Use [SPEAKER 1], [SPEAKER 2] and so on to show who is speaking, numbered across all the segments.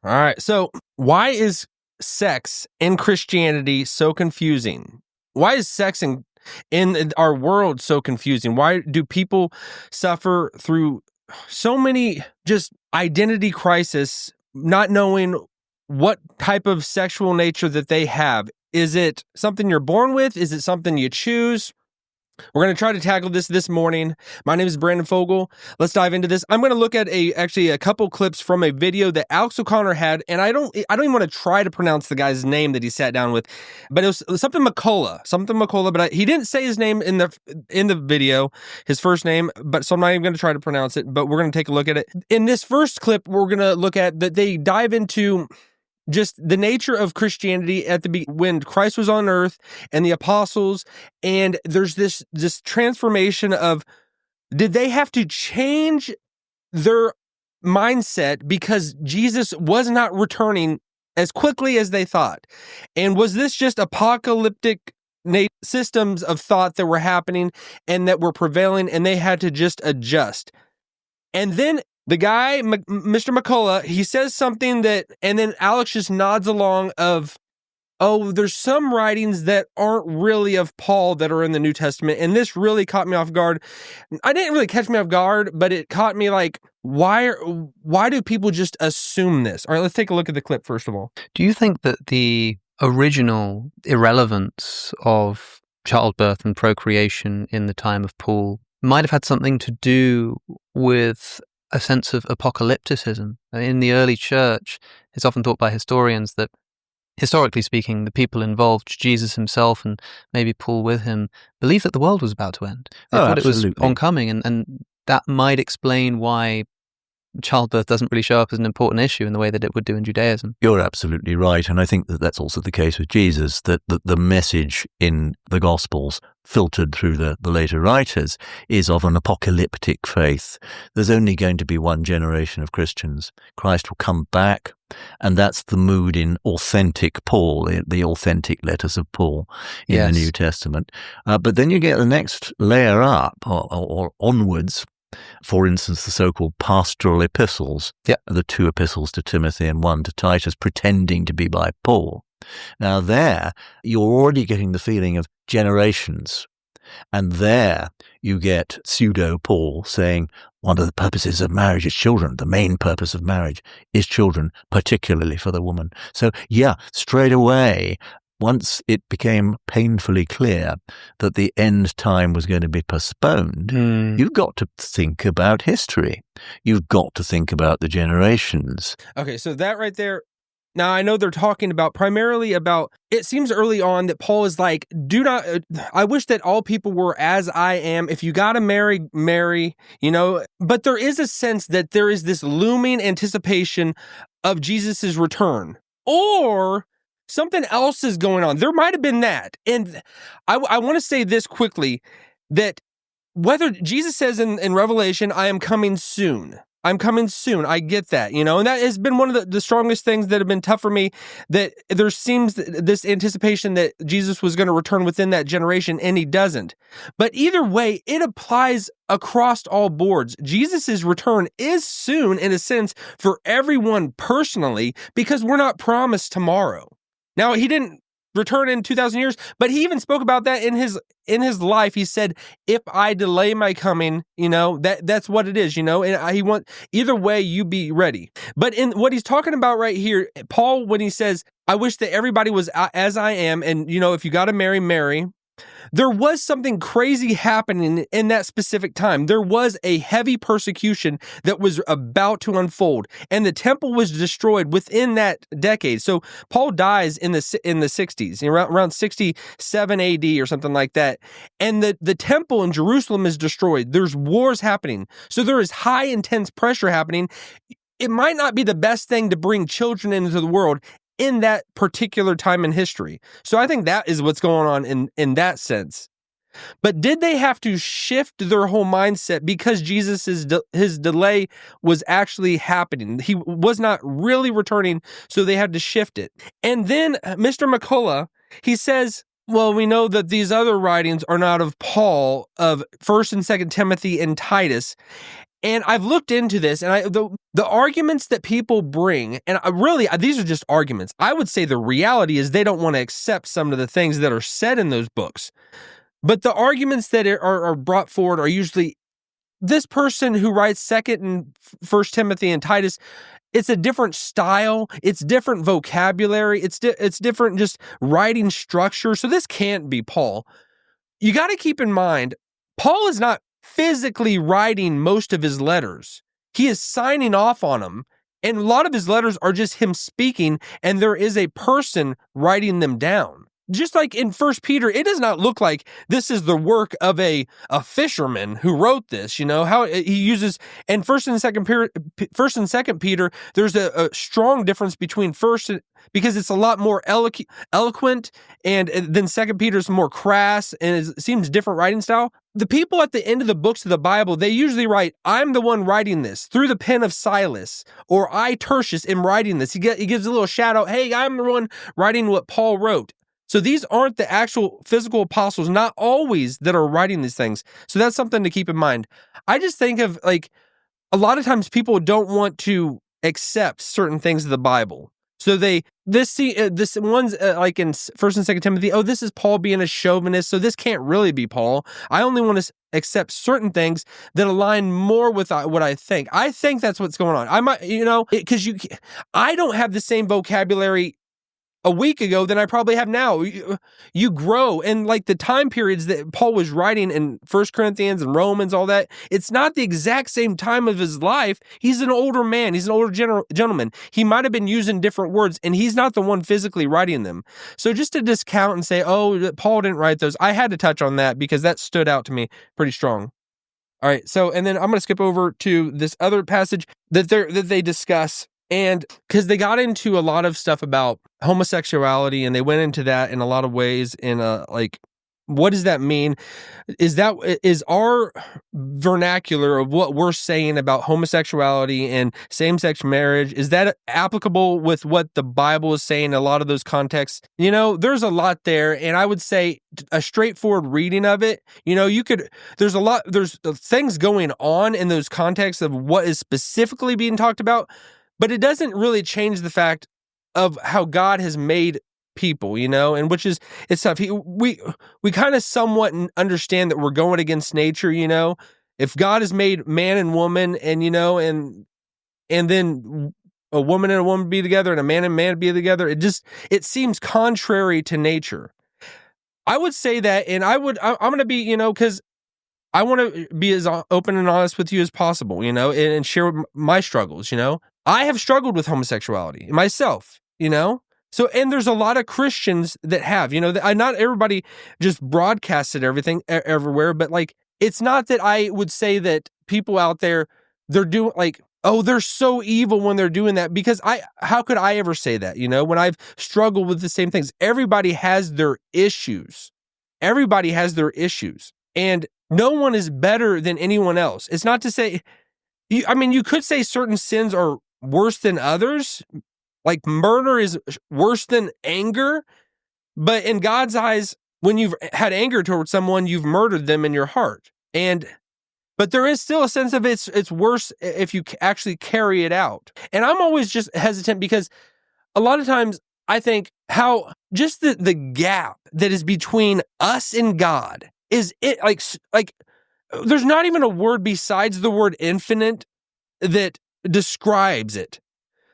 [SPEAKER 1] All right. So why is sex in Christianity so confusing? Why is sex in our world so confusing? Why do people suffer through so many just identity crisis, not knowing what type of sexual nature that they have? Is it something you're born with? Is it something you choose? We're going to try to tackle this morning. My name is Brandon Fogal. Let's dive into this. I'm going to look at a couple clips from a video that Alex O'Connor had, and I don't even want to try to pronounce the guy's name that he sat down with, but it was something McCullough, but he didn't say his name in the video, his first name, but so I'm not even going to try to pronounce it, but we're going to take a look at it. In this first clip, we're going to look at that they dive into just the nature of Christianity when Christ was on earth and the apostles, and there's this transformation of, did they have to change their mindset because Jesus was not returning as quickly as they thought? And was this just apocalyptic systems of thought that were happening and that were prevailing, and they had to just adjust? And then the guy, Mr. McCullough, he says something and then Alex just nods along of, oh, there's some writings that aren't really of Paul that are in the New Testament. And this really caught me off guard. I didn't really catch me off guard, but it caught me like, why do people just assume this? All right, let's take a look at the clip first of all.
[SPEAKER 2] Do you think that the original irrelevance of childbirth and procreation in the time of Paul might have had something to do with a sense of apocalypticism? In the early church, it's often thought by historians that, historically speaking, the people involved, Jesus himself and maybe Paul with him, believed that the world was about to end. They thought
[SPEAKER 3] absolutely.
[SPEAKER 2] It was oncoming, and that might explain why childbirth doesn't really show up as an important issue in the way that it would do in Judaism.
[SPEAKER 3] You're absolutely right, and I think that that's also the case with Jesus, that the message in the Gospels, filtered through the later writers, is of an apocalyptic faith. There's only going to be one generation of Christians. Christ will come back, and that's the mood in authentic Paul, the authentic letters of Paul in the New Testament. But then you get the next layer up, or onwards. For instance, the so-called pastoral epistles, the 2 epistles to Timothy and 1 to Titus, pretending to be by Paul. Now there, you're already getting the feeling of generations. And there you get pseudo-Paul saying, one of the purposes of marriage is children. The main purpose of marriage is children, particularly for the woman. So straight away, once it became painfully clear that the end time was going to be postponed, you've got to think about history. You've got to think about the generations.
[SPEAKER 1] Okay, so that right there, now I know they're talking about primarily about, it seems early on that Paul is like, I wish that all people were as I am. If you got to marry, but there is a sense that there is this looming anticipation of Jesus's return. Or something else is going on. There might have been that. And I want to say this quickly, that whether Jesus says in Revelation, I am coming soon. I'm coming soon. I get that, and that has been one of the strongest things that have been tough for me, that there seems this anticipation that Jesus was going to return within that generation, and he doesn't. But either way, it applies across all boards. Jesus's return is soon, in a sense, for everyone personally, because we're not promised tomorrow. Now, he didn't return in 2,000 years, but he even spoke about that in his life. He said, if I delay my coming, that's what it is, and he either way, you be ready. But in what he's talking about right here, Paul, when he says, I wish that everybody was as I am, and, if you got to marry, there was something crazy happening in that specific time. There was a heavy persecution that was about to unfold, and the temple was destroyed within that decade. So Paul dies in the 60s, around 67 AD or something like that, and the temple in Jerusalem is destroyed. There's wars happening. So there is high, intense pressure happening. It might not be the best thing to bring children into the world in that particular time in history. So I think that is what's going on in that sense. But did they have to shift their whole mindset because his delay was actually happening? He was not really returning, so they had to shift it. And then Mr. McCullough, he says, well, we know that these other writings are not of Paul, of 1st and 2nd Timothy and Titus. And I've looked into this, and the arguments that people bring, and really, these are just arguments. I would say the reality is they don't want to accept some of the things that are said in those books. But the arguments that are brought forward are usually this person who writes 2nd and 1st Timothy and Titus. It's a different style. It's different vocabulary. It's different just writing structure. So this can't be Paul. You got to keep in mind, Paul is not physically writing most of his letters. He is signing off on them. And a lot of his letters are just him speaking, and there is a person writing them down. Just like in 1 Peter, it does not look like this is the work of a fisherman who wrote this. How he uses, and 1st and 2nd Peter, there's a strong difference between because it's a lot more eloquent, and then 2nd Peter is more crass, and it seems different writing style. The people at the end of the books of the Bible, they usually write, I'm the one writing this through the pen of Silas, or I, Tertius, am writing this. He gives a little shout out, hey, I'm the one writing what Paul wrote. So these aren't the actual physical apostles, not always, that are writing these things. So that's something to keep in mind. I just think of, like, a lot of times people don't want to accept certain things of the Bible. So this one's like in 1st and 2nd Timothy, oh, this is Paul being a chauvinist, so this can't really be Paul. I only want to accept certain things that align more with what I think. I think that's what's going on. I might, because I don't have the same vocabulary a week ago than I probably have now. You grow, and like the time periods that Paul was writing in 1 Corinthians and Romans, all that, it's not the exact same time of his life. He's an older man. He's an older gentleman. He might have been using different words, and he's not the one physically writing them. So just to discount and say, oh, Paul didn't write those, I had to touch on that because that stood out to me pretty strong. All right, so, and then I'm going to skip over to this other passage that they discuss. And because they got into a lot of stuff about homosexuality, and they went into that in a lot of ways in like, what does that mean? Is our vernacular of what we're saying about homosexuality and same-sex marriage, is that applicable with what the Bible is saying in a lot of those contexts? There's a lot there, and I would say a straightforward reading of it, there's things going on in those contexts of what is specifically being talked about, but it doesn't really change the fact of how God has made people, and which is, it's tough. We kind of somewhat understand that we're going against nature, if God has made man and woman, and, and then a woman and a woman be together and a man be together, it seems contrary to nature. I would say that, and I'm going to be, because I want to be as open and honest with you as possible, and share my struggles, I have struggled with homosexuality myself, So, and there's a lot of Christians that have, not everybody just broadcasts it everywhere, but like, it's not that I would say that people out there, they're doing like, oh, they're so evil when they're doing that, because how could I ever say that, when I've struggled with the same things? Everybody has their issues. Everybody has their issues, and no one is better than anyone else. It's not to say, you could say certain sins are worse than others, like murder is worse than anger, but in God's eyes, when you've had anger towards someone, you've murdered them in your heart. But there is still a sense of it's worse if you actually carry it out. And I'm always just hesitant, because a lot of times I think how just the gap that is between us and God is it like there's not even a word besides the word infinite that describes it.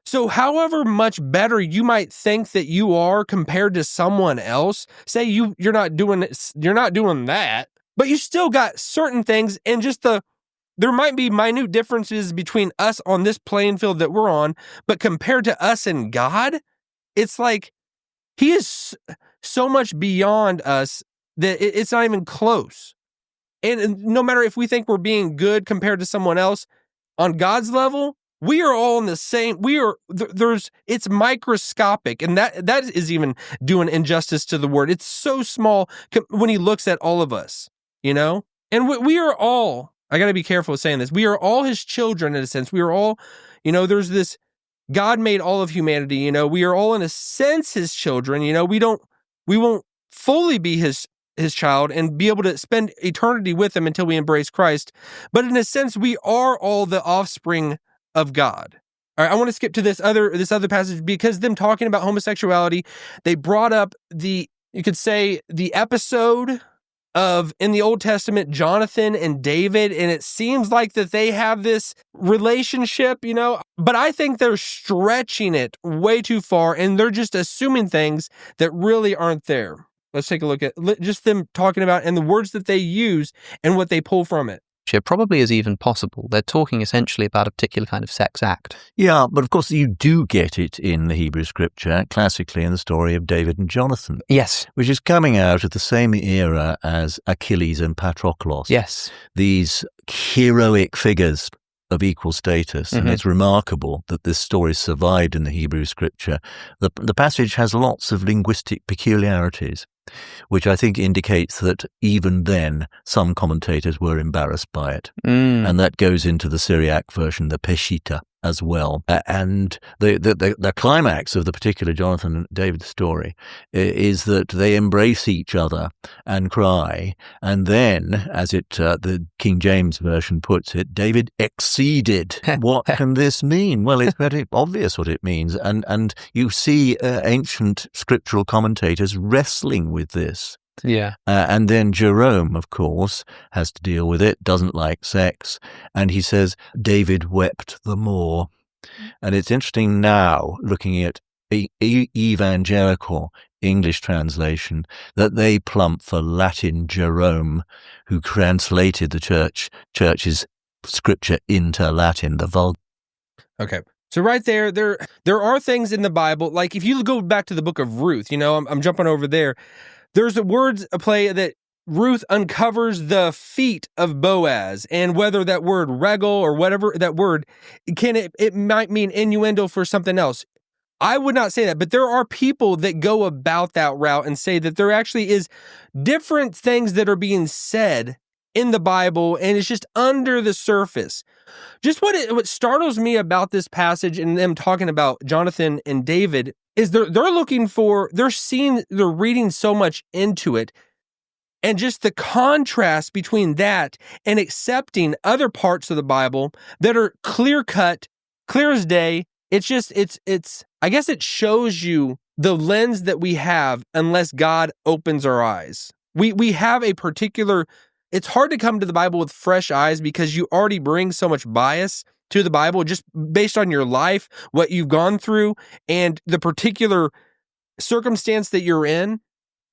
[SPEAKER 1] So however much better you might think that you are compared to someone else, say you're not doing that, but you still got certain things, and just there might be minute differences between us on this playing field that we're on, but compared to us and God, it's like he is so much beyond us that it's not even close. And no matter if we think we're being good compared to someone else, on God's level, we are all in the same. It's microscopic, and that is even doing injustice to the word. It's so small when he looks at all of us, and we are all, I got to be careful of saying this, we are all his children in a sense. We are all, there's this, God made all of humanity, we are all in a sense his children, we won't fully be his his child and be able to spend eternity with him until we embrace Christ. But in a sense, we are all the offspring of God. All right, I want to skip to this other passage because them talking about homosexuality, they brought up you could say the episode of, in the Old Testament, Jonathan and David, and it seems like that they have this relationship, but I think they're stretching it way too far, and they're just assuming things that really aren't there. Let's take a look at just them talking about and the words that they use and what they pull from it.
[SPEAKER 2] It probably is even possible. They're talking essentially about a particular kind of sex act.
[SPEAKER 3] Yeah, but of course you do get it in the Hebrew scripture, classically in the story of David and Jonathan.
[SPEAKER 2] Yes.
[SPEAKER 3] Which is coming out of the same era as Achilles and Patroclus.
[SPEAKER 2] Yes.
[SPEAKER 3] These heroic figures of equal status, and it's remarkable that this story survived in the Hebrew scripture. The passage has lots of linguistic peculiarities, which I think indicates that even then some commentators were embarrassed by it. And that goes into the Syriac version, the Peshitta, as well. And the climax of the particular Jonathan and David story is that they embrace each other and cry. And then, as the King James version puts it, David exceeded. What can this mean? Well, it's very obvious what it means. And you see ancient scriptural commentators wrestling with this.
[SPEAKER 2] Yeah.
[SPEAKER 3] And then Jerome, of course, has to deal with it, doesn't like sex. And he says, David wept the more. And it's interesting now, looking at evangelical English translation, that they plump for Latin Jerome, who translated the church's scripture into Latin, the Vulgate.
[SPEAKER 1] Okay. So right there are things in the Bible, like if you go back to the book of Ruth, I'm jumping over there. There's a words play that Ruth uncovers the feet of Boaz, and whether that word regal or whatever that word, it might mean innuendo for something else. I would not say that, but there are people that go about that route and say that there actually is different things that are being said in the Bible, and it's just under the surface. Just what startles me about this passage and them talking about Jonathan and David is they're reading so much into it, and just the contrast between that and accepting other parts of the Bible that are clear-cut, clear as day. It's I guess it shows you the lens that we have unless God opens our eyes. We have a particular, it's hard to come to the Bible with fresh eyes because you already bring so much bias to the Bible just based on your life, what you've gone through, and the particular circumstance that you're in.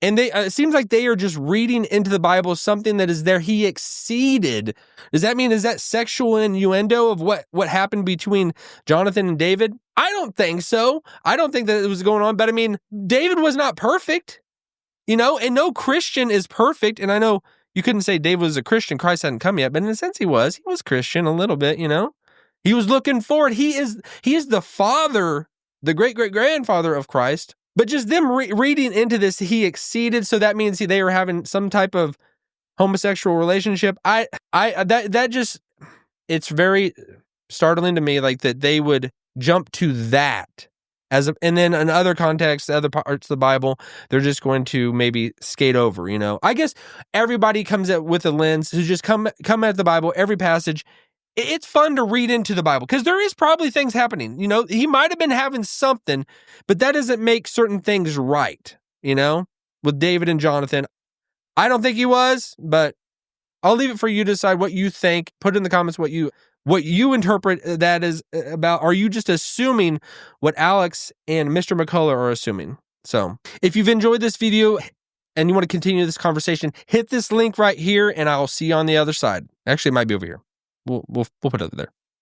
[SPEAKER 1] And it seems like they are just reading into the Bible something that is there. He exceeded. Does that mean, is that sexual innuendo of what happened between Jonathan and David? I don't think so. I don't think that it was going on. But I mean, David was not perfect, and no Christian is perfect. And I know you couldn't say David was a Christian. Christ hadn't come yet, but in a sense he was. He was Christian a little bit, He was looking forward. He is the father, the great-great-grandfather of Christ. But just them reading into this, he exceeded. So that means they were having some type of homosexual relationship. It's very startling to me, like that they would jump to that and then in other contexts, other parts of the Bible, they're just going to maybe skate over. I guess everybody comes at with a lens who just come at the Bible, every passage. It's fun to read into the Bible because there is probably things happening. He might have been having something, but that doesn't make certain things right, with David and Jonathan. I don't think he was, but I'll leave it for you to decide what you think. Put in the comments what you interpret that is about. Are you just assuming what Alex and Mr. McCullough are assuming? So if you've enjoyed this video and you want to continue this conversation, hit this link right here and I'll see you on the other side. Actually, it might be over here. We'll put it there.